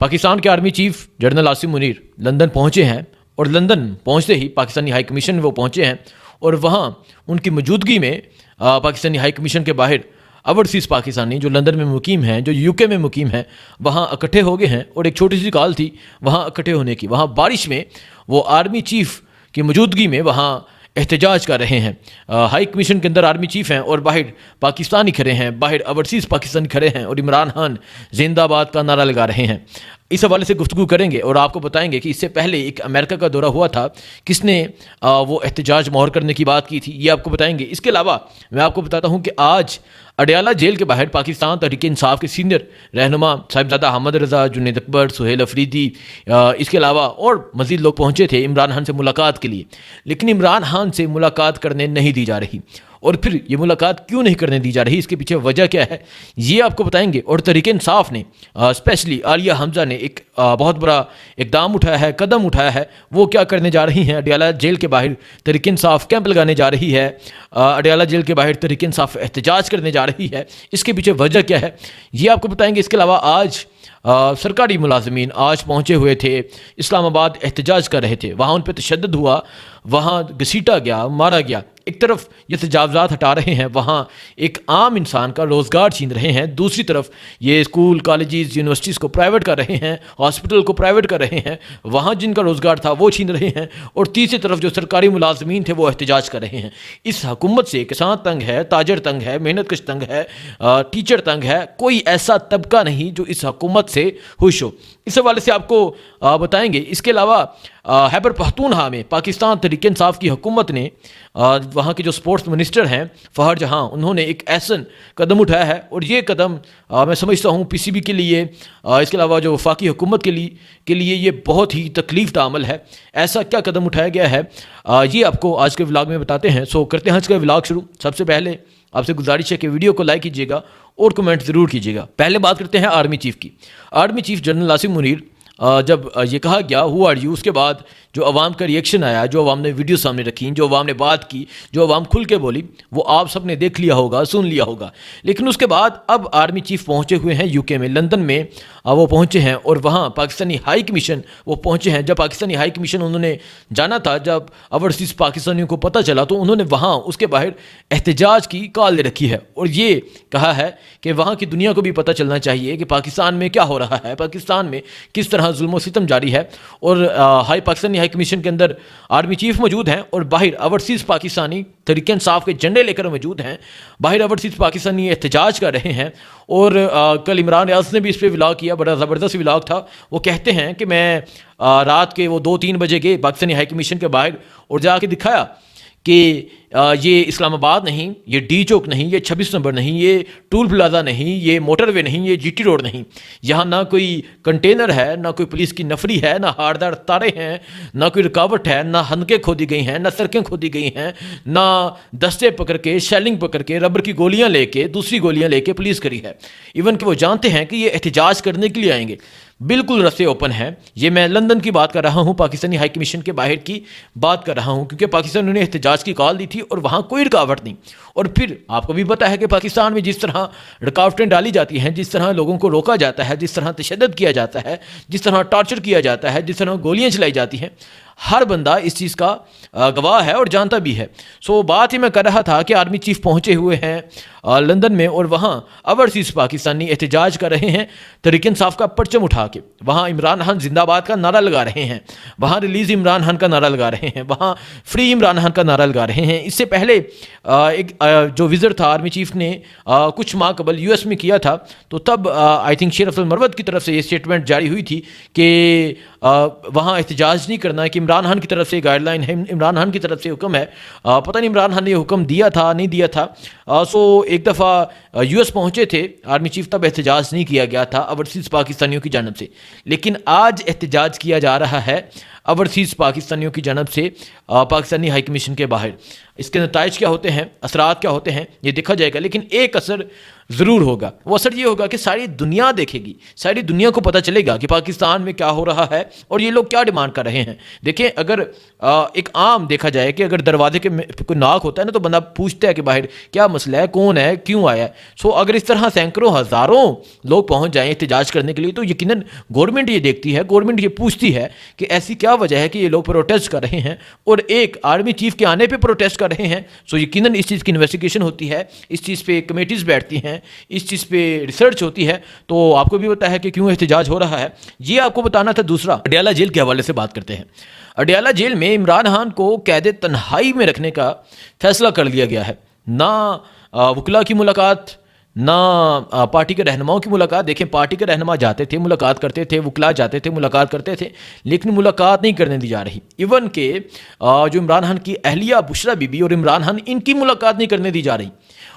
پاکستان کے army chief general Asim Munir London پہنچے ہیں اور لندن پہنچتے ہی پاکستانی ہائی کمیشن میں وہ پہنچے ہیں اور وہاں ان کی موجودگی میں پاکستانی ہائی کمیشن کے باہر اوورسیز پاکستانی جو لندن میں مقیم ہیں، جو یو کے میں مقیم ہیں، وہاں اکٹھے ہو گئے ہیں اور ایک چھوٹی سی کال تھی وہاں اکٹھے ہونے کی۔ وہاں بارش میں وہ آرمی چیف کی موجودگی میں وہاں احتجاج کر رہے ہیں۔ ہائی کمیشن کے اندر آرمی چیف ہیں اور باہر پاکستانی کھڑے ہیں، باہر اوورسیز پاکستانی کھڑے ہیں اور عمران خان زندہ باد کا نعرہ لگا رہے ہیں۔ اس حوالے سے گفتگو کریں گے اور آپ کو بتائیں گے کہ اس سے پہلے ایک امریکہ کا دورہ ہوا تھا، کس نے وہ احتجاج مہر کرنے کی بات کی تھی، یہ آپ کو بتائیں گے۔ اس کے علاوہ میں آپ کو بتاتا ہوں کہ آج اڈیالہ جیل کے باہر پاکستان تحریک انصاف کے سینئر رہنما صاحبزادہ احمد رضا، جنید اکبر، سہیل افریدی، اس کے علاوہ اور مزید لوگ پہنچے تھے عمران خان سے ملاقات کے لیے، لیکن عمران خان سے ملاقات کرنے نہیں دی جا رہی۔ اور پھر یہ ملاقات کیوں نہیں کرنے دی جا رہی، اس کے پیچھے وجہ کیا ہے، یہ آپ کو بتائیں گے۔ اور تحریک انصاف نے اسپیشلی عالیہ حمزہ نے ایک بہت بڑا اقدام اٹھایا ہے، قدم اٹھایا ہے۔ وہ کیا کرنے جا رہی ہیں، اڈیالہ جیل کے باہر تحریک انصاف کیمپ لگانے جا رہی ہے، اڈیالہ جیل کے باہر تحریک انصاف احتجاج کرنے جا رہی ہے۔ اس کے پیچھے وجہ کیا ہے، یہ آپ کو بتائیں گے۔ اس کے علاوہ آج سرکاری ملازمین آج پہنچے ہوئے تھے، اسلام آباد احتجاج کر رہے تھے، وہاں ان پہ تشدد ہوا، وہاں گھسیٹا گیا، مارا گیا۔ ایک طرف یہ تجاوزات ہٹا رہے ہیں، وہاں ایک عام انسان کا روزگار چھین رہے ہیں، دوسری طرف یہ اسکول، کالجز، یونیورسٹیز کو پرائیویٹ کر رہے ہیں، ہاسپٹل کو پرائیویٹ کر رہے ہیں، وہاں جن کا روزگار تھا وہ چھین رہے ہیں، اور تیسری طرف جو سرکاری ملازمین تھے وہ احتجاج کر رہے ہیں۔ اس حکومت سے کسان تنگ ہے، تاجر تنگ ہے، محنت کش تنگ ہے، ٹیچر تنگ ہے، کوئی ایسا طبقہ نہیں جو اس حکومت سے خوش ہو۔ اس حوالے سے آپ کو بتائیں گے۔ اس کے علاوہ خیبر پختونخوا میں پاکستان تحریک انصاف کی حکومت نے وہاں کے جو سپورٹس منسٹر ہیں فہر جہاں، انہوں نے ایک ایسن قدم اٹھایا ہے، اور یہ قدم میں سمجھتا ہوں پی سی بی کے لیے، اس کے علاوہ جو وفاقی حکومت کے لیے یہ بہت ہی تکلیف دہ عمل ہے۔ ایسا کیا قدم اٹھایا گیا ہے، یہ آپ کو آج کے ولاگ میں بتاتے ہیں۔ سو کرتے ہیں آج کا ولاگ شروع۔ سب سے پہلے آپ سے گزارش ہے کہ ویڈیو کو لائک کیجیے گا اور کمنٹ ضرور کیجیے گا۔ پہلے بات کرتے ہیں آرمی چیف کی۔ Army chief general Asim Munir جب یہ کہا گیا ہو آر یو، اس کے بعد جو عوام کا ریئیکشن آیا، جو عوام نے ویڈیو سامنے رکھی، جو عوام نے بات کی، جو عوام کھل کے بولی، وہ آپ سب نے دیکھ لیا ہوگا، سن لیا ہوگا۔ لیکن اس کے بعد اب آرمی چیف پہنچے ہوئے ہیں یو کے میں، لندن میں وہ پہنچے ہیں، اور وہاں پاکستانی ہائی کمیشن وہ پہنچے ہیں۔ جب پاکستانی ہائی کمیشن انہوں نے جانا تھا، جب اوورسیز پاکستانیوں کو پتہ چلا تو انہوں نے وہاں اس کے باہر احتجاج کی کال دے رکھی ہے، اور یہ کہا ہے کہ وہاں کی دنیا کو بھی پتہ چلنا چاہیے کہ پاکستان میں کیا ہو رہا ہے، پاکستان میں کس طرح ظلم و ستم جاری ہے۔ اور پاکستانی ہائی کمیشن کے اندر آرمی چیف موجود ہیں، اور باہر اوورسیز پاکستانی تحریک انصاف کے جھنڈے لے کر موجود ہیں۔ باہر اوورسیز پاکستانی احتجاج کر رہے ہیں، اور کل عمران ریاض نے بھی اس پہ ولاگ کیا، بڑا زبردست ولاگ تھا۔ وہ کہتے ہیں کہ میں رات کے وہ 2-3 بجے گئے پاکستانی ہائی کمیشن کے باہر اور جا کے دکھایا کہ یہ اسلام آباد نہیں، یہ ڈی چوک نہیں، یہ 26 نمبر نہیں، یہ ٹول پلازا نہیں، یہ موٹر وے نہیں، یہ جی ٹی روڈ نہیں۔ یہاں نہ کوئی کنٹینر ہے، نہ کوئی پولیس کی نفری ہے، نہ ہاردار تارے ہیں، نہ کوئی رکاوٹ ہے، نہ حنکیں کھودی گئی ہیں، نہ سڑکیں کھودی گئی ہیں، نہ دستے پکڑ کے، شیلنگ پکڑ کے، ربر کی گولیاں لے کے، دوسری گولیاں لے کے پولیس کری ہے۔ ایون کہ وہ جانتے ہیں کہ یہ احتجاج کرنے کے لیے آئیں گے، بالکل رستے اوپن ہیں۔ یہ میں لندن کی بات کر رہا ہوں، پاکستانی ہائی کمیشن کے باہر کی بات کر رہا ہوں، کیونکہ پاکستان نے احتجاج کی کال دی تھی اور وہاں کوئی رکاوٹ نہیں۔ اور پھر آپ کو بھی پتہ ہے کہ پاکستان میں جس طرح رکاوٹیں ڈالی جاتی ہیں، جس طرح لوگوں کو روکا جاتا ہے، جس طرح تشدد کیا جاتا ہے، جس طرح ٹارچر کیا جاتا ہے، جس طرح گولیاں چلائی جاتی ہیں، ہر بندہ اس چیز کا گواہ ہے اور جانتا بھی ہے۔ سو بات ہی میں کر رہا تھا کہ آرمی چیف پہنچے ہوئے ہیں لندن میں، اور وہاں اوورسیز پاکستانی احتجاج کر رہے ہیں تحریک انصاف کا پرچم اٹھا کے۔ وہاں عمران خان زندہ باد کا نعرہ لگا رہے ہیں، وہاں ریلیز عمران خان کا نعرہ لگا رہے ہیں، وہاں فری عمران خان کا نعرہ لگا رہے ہیں۔ اس سے پہلے ایک جو وزٹ تھا آرمی چیف نے کچھ ماہ قبل یو ایس میں کیا تھا، تو تب آئی تھنک شیر افضل مروت کی طرف سے یہ اسٹیٹمنٹ جاری ہوئی تھی کہ وہاں احتجاج نہیں کرنا ہے، کہ عمران خان کی طرف سے گائیڈ لائن ہے، عمران خان کی طرف سے حکم ہے۔ پتہ نہیں عمران خان نے یہ حکم دیا تھا نہیں دیا تھا۔ سو ایک دفعہ یو ایس پہنچے تھے آرمی چیف، تب احتجاج نہیں کیا گیا تھا اوورسیز پاکستانیوں کی جانب سے، لیکن آج احتجاج کیا جا رہا ہے اوورسیز پاکستانیوں کی جانب سے پاکستانی ہائی کمیشن کے باہر۔ اس کے نتائج کیا ہوتے ہیں، اثرات کیا ہوتے ہیں، یہ دیکھا جائے گا۔ لیکن ایک اثر ضرور ہوگا. وہ اثر یہ ہوگا کہ ساری دنیا دیکھے گی, ساری دنیا کو پتہ چلے گا کہ پاکستان میں کیا ہو رہا ہے اور یہ لوگ کیا ڈیمانڈ کر رہے ہیں. دیکھیں اگر ایک عام دیکھا جائے کہ اگر دروازے کے کوئی ناک ہوتا ہے نا تو بندہ پوچھتا ہے کہ باہر کیا مسئلہ ہے, کون ہے, کیوں آیا ہے. سو اگر اس طرح سینکڑوں ہزاروں لوگ پہنچ جائیں احتجاج کرنے کے لیے تو یقیناً گورنمنٹ یہ دیکھتی ہے, گورنمنٹ یہ پوچھتی ہے کہ ایسی کیا وجہ ہے کہ یہ لوگ پروٹیسٹ کر رہے ہیں اور ایک آرمی چیف کے آنے پہ پروٹیسٹ کر رہے ہیں. سو یقیناً اس چیز کی انویسٹیگیشن ہوتی ہے, اس چیز پہ کمیٹیز بیٹھتی ہیں, اس چیز پہ ریسرچ ہوتی ہے. تو آپ کو بھی پتا ہے کہ کیوں احتجاج ہو رہا ہے. یہ آپ کو بتانا تھا. دوسرا, اڈیالہ جیل کے حوالے سے بات کرتے ہیں. اڈیالہ جیل میں عمران خان کو قید تنہائی میں رکھنے کا فیصلہ کر لیا گیا ہے. نہ وکلا کی ملاقات, نہ پارٹی کے رہنماؤں کی ملاقات. دیکھیں پارٹی کے رہنما جاتے تھے, ملاقات کرتے تھے, وکلا جاتے تھے, ملاقات کرتے تھے, لیکن ملاقات نہیں کرنے دی جا رہی. ایون کہ جو عمران خان کی اہلیہ بشرا بی بی اور عمران خان, ان کی ملاقات نہیں کرنے دی جا رہی.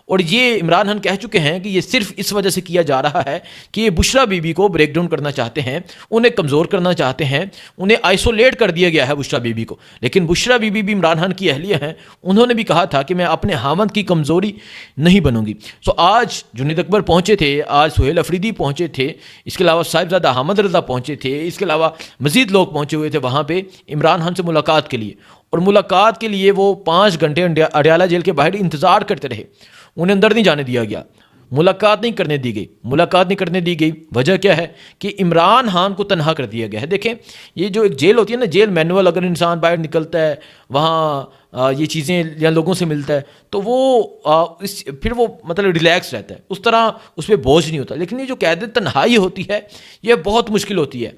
اور یہ عمران خان کہہ چکے ہیں کہ یہ صرف اس وجہ سے کیا جا رہا ہے کہ یہ بشرا بی بی کو بریک ڈاؤن کرنا چاہتے ہیں, انہیں کمزور کرنا چاہتے ہیں, انہیں آئسولیٹ کر دیا گیا ہے بشرا بی بی کو. لیکن بشرا بی بی بھی عمران خان کی اہلیہ ہیں, انہوں نے بھی کہا تھا کہ میں اپنے خاوند کی کمزوری نہیں بنوں گی. سو آج جنید اکبر پہنچے تھے, آج سہیل افریدی پہنچے تھے, اس کے علاوہ صاحبزادہ حامد رضا پہنچے تھے, اس کے علاوہ مزید لوگ پہنچے ہوئے تھے وہاں پہ عمران خان سے ملاقات کے لیے. اور ملاقات کے لیے وہ 5 گھنٹے اڈیالہ جیل کے باہر انتظار کرتے رہے, انہیں اندر نہیں جانے دیا گیا, ملاقات نہیں کرنے دی گئی. ملاقات نہیں کرنے دی گئی, وجہ کیا ہے کہ عمران خان کو تنہا کر دیا گیا ہے. دیکھیں یہ جو ایک جیل ہوتی ہے نا, جیل مینول, اگر انسان باہر نکلتا ہے وہاں یہ چیزیں یا لوگوں سے ملتا ہے تو وہ پھر وہ مطلب ریلیکس رہتا ہے, اس طرح اس پہ بوجھ نہیں ہوتا. لیکن یہ جو قید تنہائی ہوتی ہے یہ بہت مشکل ہوتی ہے.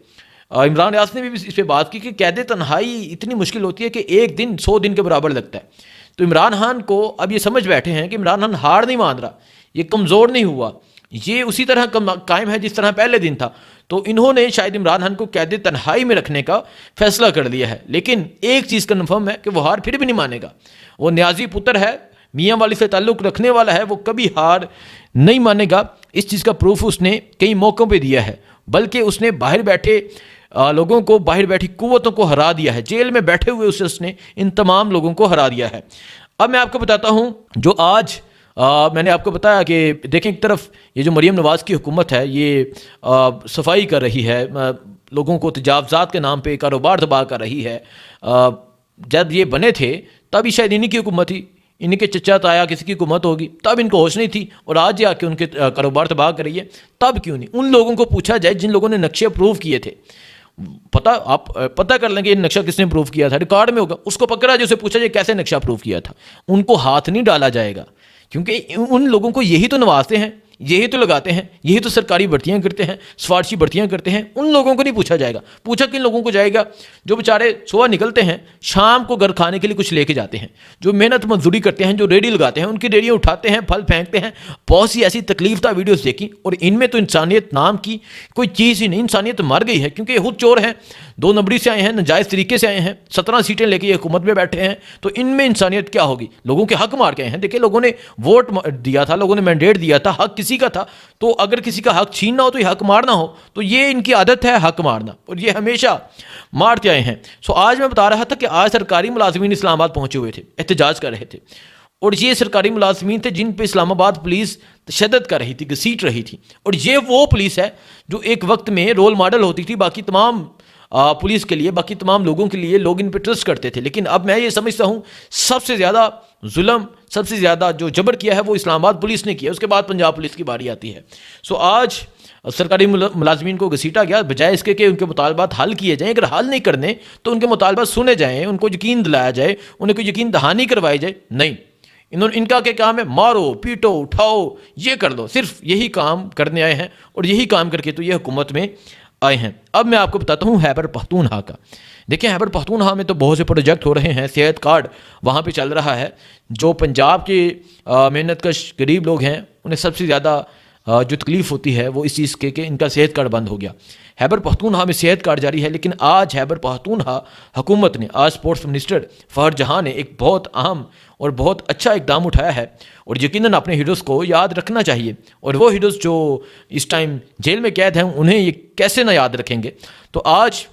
عمران ریاض نے بھی اس پہ بات کی کہ قید تنہائی اتنی مشکل ہوتی ہے کہ ایک دن 100 دن کے برابر لگتا ہے. تو عمران خان کو اب یہ سمجھ بیٹھے ہیں کہ عمران خان ہار نہیں مان رہا, یہ کمزور نہیں ہوا, یہ اسی طرح قائم ہے جس طرح پہلے دن تھا. تو انہوں نے شاید عمران خان کو قید تنہائی میں رکھنے کا فیصلہ کر لیا ہے. لیکن ایک چیز کنفرم ہے کہ وہ ہار پھر بھی نہیں مانے گا. وہ نیازی پتر ہے, میاں والی سے تعلق رکھنے والا ہے, وہ کبھی ہار نہیں مانے گا. اس چیز کا پروف اس نے کئی موقعوں پہ دیا ہے, بلکہ اس نے باہر بیٹھے لوگوں کو, باہر بیٹھی قوتوں کو ہرا دیا ہے. جیل میں بیٹھے ہوئے اس نے ان تمام لوگوں کو ہرا دیا ہے. اب میں آپ کو بتاتا ہوں جو آج میں نے آپ کو بتایا کہ دیکھیں ایک طرف یہ جو مریم نواز کی حکومت ہے یہ صفائی کر رہی ہے, لوگوں کو تجاوزات کے نام پہ کاروبار تباہ کر رہی ہے. جب یہ بنے تھے تب ہی شاید انہی کی حکومت تھی, انہی کے چچا تایا کسی کی حکومت ہوگی, تب ان کو ہوش نہیں تھی, اور آج جا کے ان کے کاروبار تباہ کر رہی ہے. تب کیوں نہیں ان لوگوں کو پوچھا جائے جن لوگوں نے نقشے اپروو کیے تھے. آپ پتہ کر لیں گے یہ نقشہ کس نے اپروو کیا تھا, ریکارڈ میں ہوگا. اس کو پکڑا جو اسے پوچھا جائے کیسے نقشہ اپروو کیا تھا, ان کو ہاتھ نہیں ڈالا جائے گا, کیونکہ ان لوگوں کو یہی تو نوازتے ہیں, یہی تو لگاتے ہیں, یہی تو سرکاری بھرتیاں کرتے ہیں, سفارشی بھرتیاں کرتے ہیں. ان لوگوں کو نہیں پوچھا جائے گا. پوچھا کن لوگوں کو جائے گا جو بیچارے صبح نکلتے ہیں, شام کو گھر کھانے کے لیے کچھ لے کے جاتے ہیں, جو محنت مزدوری کرتے ہیں, جو ریڈی لگاتے ہیں, ان کی ریڈیاں اٹھاتے ہیں, پھل پھینکتے ہیں. بہت سی ایسی تکلیف دہ ویڈیوز دیکھی, اور ان میں تو انسانیت نام کی کوئی چیز ہی نہیں. انسانیت مر گئی ہے, کیونکہ یہ خود چور ہیں, 2 نمبری سے آئے ہیں, ناجائز طریقے سے آئے ہیں, 17 سیٹیں لے کے یہ حکومت میں بیٹھے ہیں. تو ان میں انسانیت کیا ہوگی؟ لوگوں کے حق مار کے آئے ہیں. دیکھیں لوگوں نے ووٹ دیا تھا, لوگوں نے مینڈیٹ دیا تھا, حق کسی کا تھا. تو اگر کسی کا حق چھیننا ہو تو یہ حق مارنا ہو, تو یہ ان کی عادت ہے حق مارنا, اور یہ ہمیشہ مارتے آئے ہیں. سو آج میں بتا رہا تھا کہ آج سرکاری ملازمین اسلام آباد پہنچے ہوئے تھے, احتجاج کر رہے تھے, اور یہ سرکاری ملازمین تھے جن پہ اسلام آباد پولیس تشدد کر رہی تھی, گھسیٹ رہی تھی. اور یہ وہ پولیس ہے جو ایک وقت میں رول ماڈل ہوتی تھی باقی تمام پولیس کے لیے, باقی تمام لوگوں کے لیے. لوگ ان پہ ٹرسٹ کرتے تھے. لیکن اب میں یہ سمجھتا ہوں سب سے زیادہ ظلم, سب سے زیادہ جو جبر کیا ہے وہ اسلام آباد پولیس نے کیا, اس کے بعد پنجاب پولیس کی باری آتی ہے. سو آج سرکاری ملازمین کو گھسیٹا گیا, بجائے اس کے کہ ان کے مطالبات حل کیے جائیں. اگر حل نہیں کرنے تو ان کے مطالبات سنے جائیں, ان کو یقین دلایا جائے, انہیں کوئی یقین دہانی کروائی جائے. نہیں, ان کا کیا کام ہے؟ مارو پیٹو اٹھاؤ, یہ کر دو. صرف یہی کام کرنے آئے ہیں, اور یہی کام کر کے تو یہ حکومت میں آئے ہیں. اب میں آپ کو بتاتا ہوں خیبر پختونخوا کا. دیکھیں خیبر پختونخوا میں تو بہت سے پروجیکٹ ہو رہے ہیں, صحت کارڈ وہاں پہ چل رہا ہے. جو پنجاب کے محنت کش غریب لوگ ہیں انہیں سب سے زیادہ جو تکلیف ہوتی ہے وہ اس چیز کے کہ ان کا صحت کارڈ بند ہو گیا. خیبر پختونخوا میں صحت کارڈ جاری ہے, لیکن آج خیبر پختونخوا حکومت نے, آج اسپورٹس منسٹر فہر جہاں نے ایک بہت اہم اور بہت اچھا اقدام اٹھایا ہے, اور یقیناً اپنے ہیروز کو یاد رکھنا چاہیے. اور وہ ہیروز جو اس ٹائم جیل میں قید ہیں انہیں یہ کیسے نہ یاد رکھیں گے. تو آج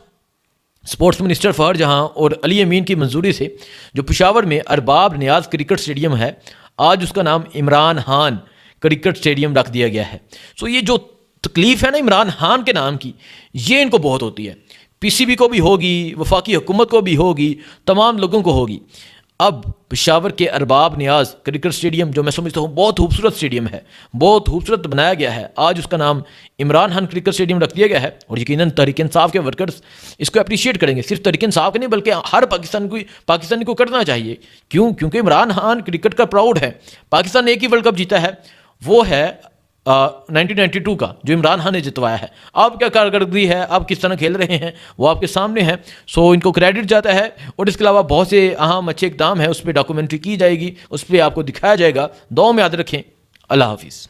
اسپورٹس منسٹر فہر جہاں اور علی امین کی منظوری سے جو پشاور میں ارباب نیاز کرکٹ اسٹیڈیم ہے, آج اس کا نام عمران خان کرکٹ اسٹیڈیم رکھ دیا گیا ہے. سو یہ جو تکلیف ہے نا عمران خان کے نام کی، یہ ان کو بہت ہوتی ہے. پی سی بی کو بھی ہوگی، وفاقی حکومت کو بھی ہوگی، تمام لوگوں کو ہوگی. اب پشاور کے ارباب نیاز کرکٹ اسٹیڈیم جو میں سمجھتا ہوں بہت خوبصورت اسٹیڈیم ہے، بہت خوبصورت بنایا گیا ہے، آج اس کا نام عمران خان کرکٹ اسٹیڈیم رکھ دیا گیا ہے. اور یقیناً تحریک انصاف کے ورکرز اس کو اپریشیٹ کریں گے. صرف تحریک انصاف کے نہیں بلکہ ہر پاکستانی کو کرنا چاہیے. کیونکہ عمران خان کرکٹ کا پراؤڈ ہے. پاکستان نے ایک ہی ورلڈ کپ جیتا ہے، وہ ہے 1992 کا، جو عمران خان نے جتوایا ہے. آپ کیا کارکردگی ہے، آپ کس طرح کھیل رہے ہیں، وہ آپ کے سامنے ہے. سو ان کو کریڈٹ جاتا ہے. اور اس کے علاوہ بہت سے اہم اچھے اقدام ہیں، اس پہ ڈاکومنٹری کی جائے گی، اس پہ آپ کو دکھایا جائے گا. دعاؤں میں یاد رکھیں. اللہ حافظ.